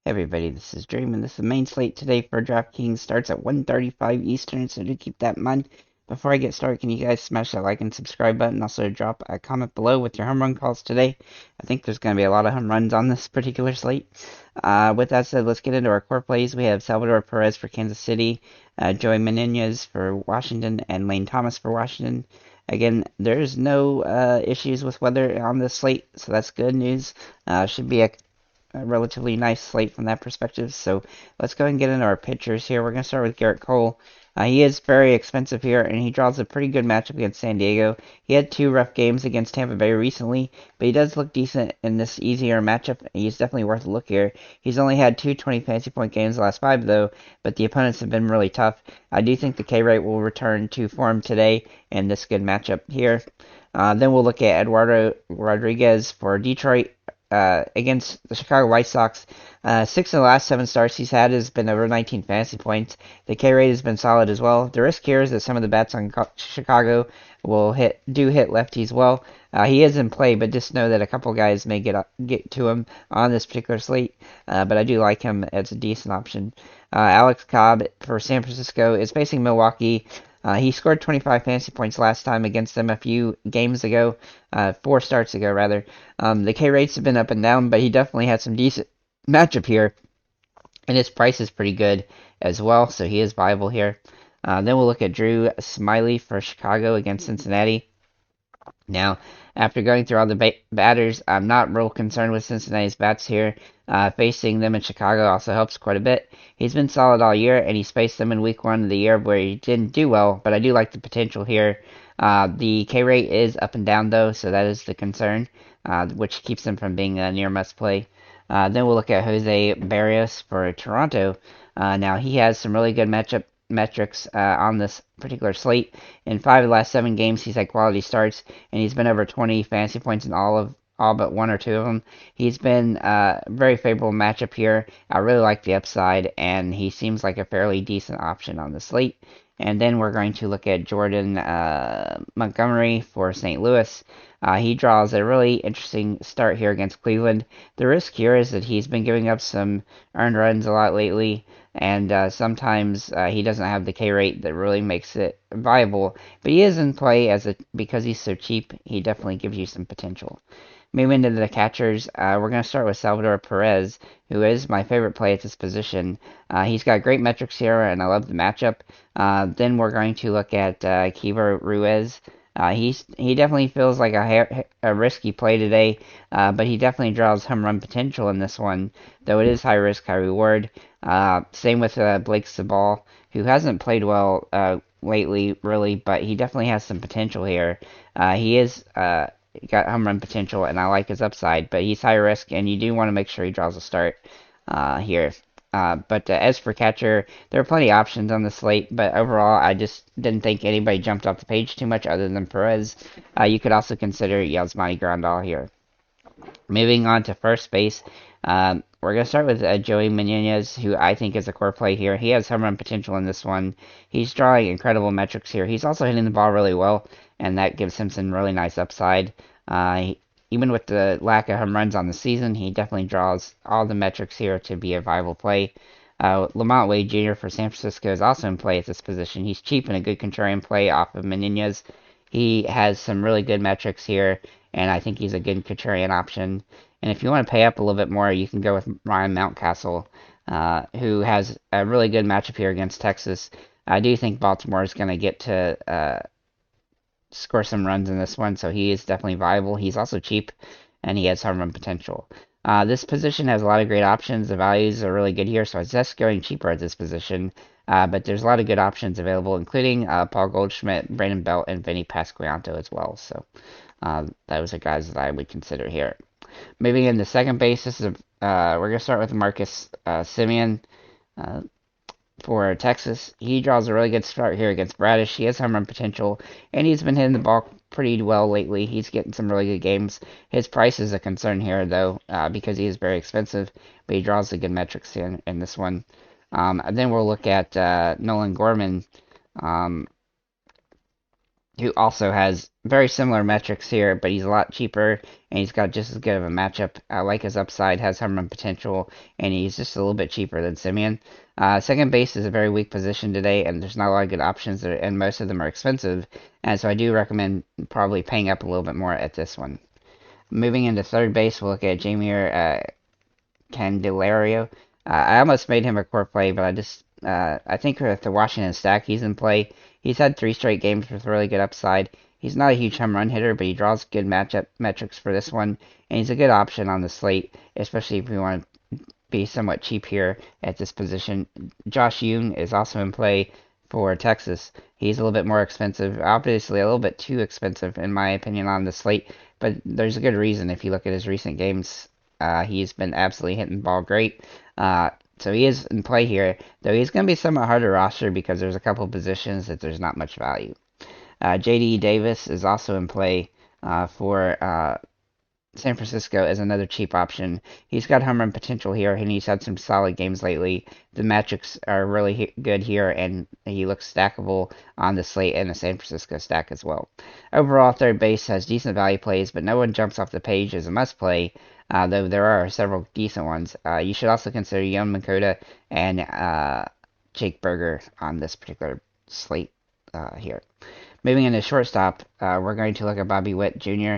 Hey everybody, this is Dream, and this is the main slate today for DraftKings. Starts at 1:35 Eastern, so do keep that in mind. Before I get started, can you guys smash that like and subscribe button? Also, drop a comment below with your home run calls today. I think there's going to be a lot of home runs on this particular slate. With that said, let's get into our core plays. We have Salvador Perez for Kansas City, Joey Menendez for Washington, and Lane Thomas for Washington. Again, there's no issues with weather on this slate, so that's good news. Should be a relatively nice slate from that perspective. So let's go ahead and get into our pitchers here. We're going to start with Garrett Cole. He is very expensive here, and he draws a pretty good matchup against San Diego. He had two rough games against Tampa Bay recently, but he does look decent in this easier matchup. He's definitely worth a look here. He's only had two 20 fantasy point games the last five, though, but the opponents have been really tough. I do think the K rate will return to form today in this good matchup here. Then we'll look at Eduardo Rodriguez for Detroit against the Chicago White Sox. Six of the last seven starts he's had has been over 19 fantasy points. The K rate has been solid as well. The risk here is that some of the bats on Chicago will hit lefties well. He is in play, but just know that a couple guys may get to him on this particular slate. But I do like him as a decent option. Alex Cobb for San Francisco is facing Milwaukee. He scored 25 fantasy points last time against them a few games ago, 4 starts ago, rather. The K rates have been up and down, but he definitely had some decent matchup here, and his price is pretty good as well, so he is viable here. Then we'll look at Drew Smiley for Chicago against Cincinnati. Now, after going through all the batters, I'm not real concerned with Cincinnati's bats here. Facing them in Chicago also helps quite a bit. He's been solid all year, and he's faced them in week one of the year where he didn't do well, but I do like the potential here. The K rate is up and down, though, so that is the concern, which keeps him from being a near must play. Then we'll look at Jose Barrios for Toronto. Now, he has some really good matchup metrics on this particular slate. In 5 of the last 7 games, he's had quality starts, and he's been over 20 fantasy points in all but 1 or 2 of them. He's been a very favorable matchup here. I really like the upside, and he seems like a fairly decent option on the slate. And then we're going to look at Jordan Montgomery for St. Louis. He draws a really interesting start here against Cleveland. The risk here is that he's been giving up some earned runs a lot lately, and sometimes he doesn't have the K rate that really makes it viable. But he is in play because he's so cheap. He definitely gives you some potential. Moving into the catchers, we're going to start with Salvador Perez, who is my favorite play at this position. He's got great metrics here, and I love the matchup. Then we're going to look at Kiva Ruiz. He definitely feels like a risky play today, but he definitely draws home run potential in this one, though it is high risk, high reward. Same with Blake Sabal, who hasn't played well lately, really, but he definitely has some potential here. He is got home run potential, and I like his upside, but he's high risk, and you do want to make sure he draws a start here. But as for catcher, there are plenty of options on the slate, but overall, I just didn't think anybody jumped off the page too much other than Perez. You could also consider Yasmani Grandal here. Moving on to first base, we're going to start with Joey Menendez, who I think is a core play here. He has home run potential in this one. He's drawing incredible metrics here. He's also hitting the ball really well, and that gives him some really nice upside. Even with the lack of home runs on the season, he definitely draws all the metrics here to be a viable play. Lamont Wade Jr. for San Francisco is also in play at this position. He's cheap and a good contrarian play off of Menendez. He has some really good metrics here, and I think he's a good contrarian option. And if you want to pay up a little bit more, you can go with Ryan Mountcastle, who has a really good matchup here against Texas. I do think Baltimore is going to get to score some runs in this one, so he is definitely viable. He's also cheap, and he has home run potential. This position has a lot of great options. The values are really good here, so it's just going cheaper at this position. But there's a lot of good options available, including Paul Goldschmidt, Brandon Belt, and Vinny Pasquanto as well. So those are guys that I would consider here. Moving into second base, we're going to start with Marcus Semien for Texas. He draws a really good start here against Bradish. He has home run potential, and he's been hitting the ball pretty well lately. He's getting some really good games. His price is a concern here, though, because he is very expensive, but he draws the good metrics in this one. And then we'll look at Nolan Gorman who also has very similar metrics here, but he's a lot cheaper and he's got just as good of a matchup. I like his upside, has home run potential, and he's just a little bit cheaper than Simeon. Second base is a very weak position today, and there's not a lot of good options there, and most of them are expensive. And so I do recommend probably paying up a little bit more at this one. Moving into third base, we'll look at Jamier Candelario. I almost made him a core play, but I think with the Washington stack he's in play, he's had 3 straight games with really good upside. He's not a huge home run hitter, but he draws good matchup metrics for this one, and he's a good option on the slate, especially if you want to be somewhat cheap here at this position. Josh Young is also in play for Texas. He's a little bit more expensive, obviously a little bit too expensive in my opinion on the slate, but there's a good reason if you look at his recent games. He's been absolutely hitting the ball great. So he is in play here, though he's going to be somewhat hard to roster because there's a couple positions that there's not much value. J.D. Davis is also in play for San Francisco as another cheap option. He's got home run potential here, and he's had some solid games lately. The metrics are really good here, and he looks stackable on the slate and the San Francisco stack as well. Overall, third base has decent value plays, but no one jumps off the page as a must play, though there are several decent ones. You should also consider Yoan Makoda and Jake Berger on this particular slate here. Moving into shortstop, we're going to look at Bobby Witt Jr.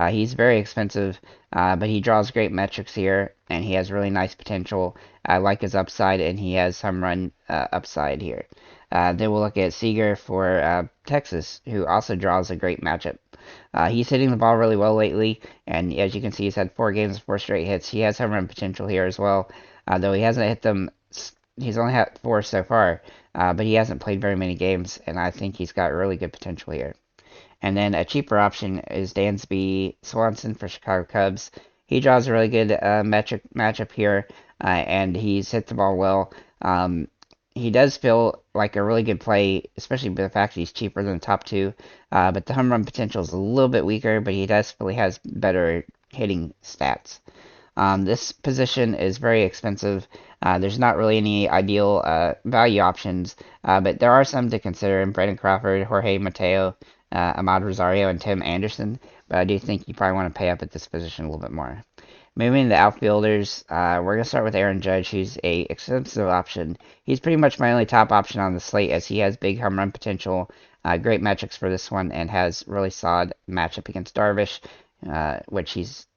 He's very expensive, but he draws great metrics here, and he has really nice potential. I like his upside, and he has some run upside here. Then we'll look at Seager for Texas, who also draws a great matchup. He's hitting the ball really well lately, and as you can see, he's had 4 games, 4 straight hits. He has home run potential here as well, though he hasn't hit them. He's only had 4 so far, but he hasn't played very many games, and I think he's got really good potential here. And then a cheaper option is Dansby Swanson for Chicago Cubs. He draws a really good matchup here, and he's hit the ball well. He does feel like a really good play, especially with the fact that he's cheaper than the top 2. But the home run potential is a little bit weaker, but he definitely has better hitting stats. This position is very expensive. There's not really any ideal value options, but there are some to consider: Brandon Crawford, Jorge Mateo, Ahmad Rosario, and Tim Anderson. But I do think you probably want to pay up at this position a little bit more. Moving to the outfielders, we're going to start with Aaron Judge, who's a expensive option. He's pretty much my only top option on the slate, as he has big home run potential, great metrics for this one, and has really solid matchup against Darvish, which he's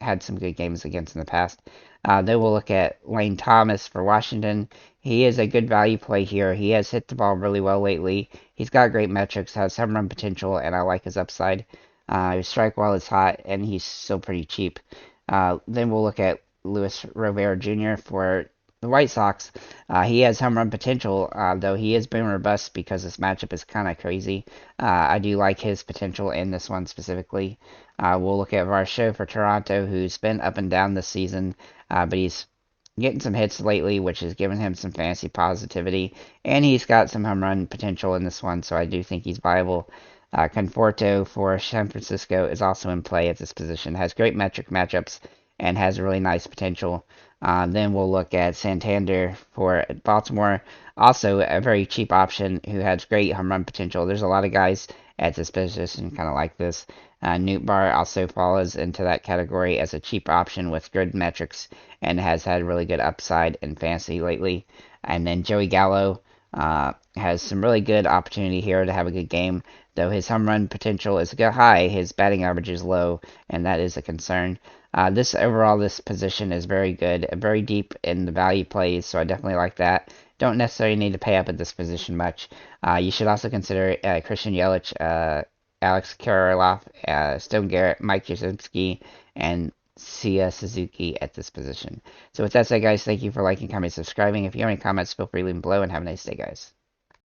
had some good games against in the past. Then we'll look at Lane Thomas for Washington. He is a good value play here. He has hit the ball really well lately. He's got great metrics, has some run potential, and I like his upside. His strike while it's hot, and he's still pretty cheap. Then we'll look at Luis Rivera Jr. for the White Sox. He has home run potential, though he is boom or bust because this matchup is kind of crazy. I do like his potential in this one specifically. We'll look at Varsho for Toronto, who's been up and down this season, but he's getting some hits lately, which has given him some fantasy positivity, and he's got some home run potential in this one, so I do think he's viable. Conforto for San Francisco is also in play at this position, has great matchups, and has really nice potential. Then we'll look at Santander for Baltimore, also a very cheap option who has great home run potential. There's a lot of guys at this position kind of like this. Nootbaar also falls into that category as a cheap option with good metrics and has had really good upside in fantasy lately. And then Joey Gallo has some really good opportunity here to have a good game, though his home run potential is high, his batting average is low, and that is a concern. This position is very good, very deep in the value plays, so I definitely like that. Don't necessarily need to pay up at this position much. You should also consider Christian Yelich, Alex Kirilloff, Stone Garrett, Mike Yastrzemski, and Sia Suzuki at this position. So with that said, guys, thank you for liking, commenting, subscribing. If you have any comments, feel free to leave them below, and have a nice day, guys.